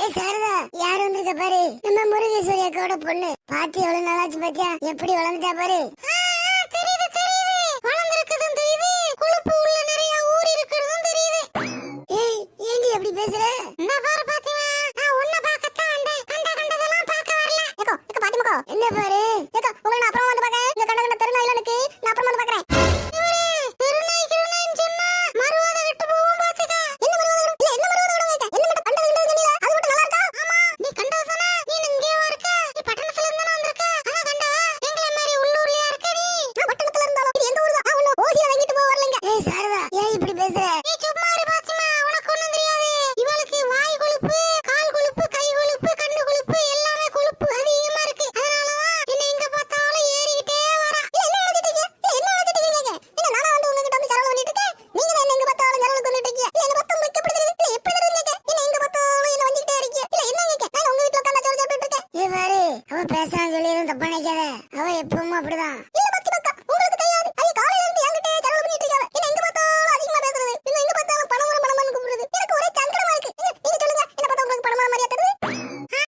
ஏய் சாரதா, யார் வந்திருக்க பாரு. நம்ம முருகேஸ்வரி அக்காவோட பொண்ணு. பாத்தி எவ்வளவு நாளாச்சு பாத்தியா? எப்படி வளர்ந்துட்டா பாரு. தெரியுது தெரியுது, வளர்ந்திருக்குதும் தெரியுது, கொழுப்பு உள்ள நிறைய ஊறி இருக்குதும் தெரியுது. ஏய் ஏண்டி அப்படி பேசுற? நான் பாரு பாத்திமா, நான் உன்னை பார்க்கத்தான் வந்தேன். கண்டதெல்லாம் பார்க்க வரல. ஏக்கோ ஏக்கோ பாத்திமாக்கோ, என்ன பாரு ஏக்கோ, உங்களை நான் அப்புறம் வந்து பார்க்கறேன். இந்த கண்ட தெருநாயில எனக்கு நான் அப்புறம் வந்து பார்க்கறேன். பேசாம சொல்லிடும், தப்பா நினைக்காத. அவ எப்பவும் அப்படிதான்.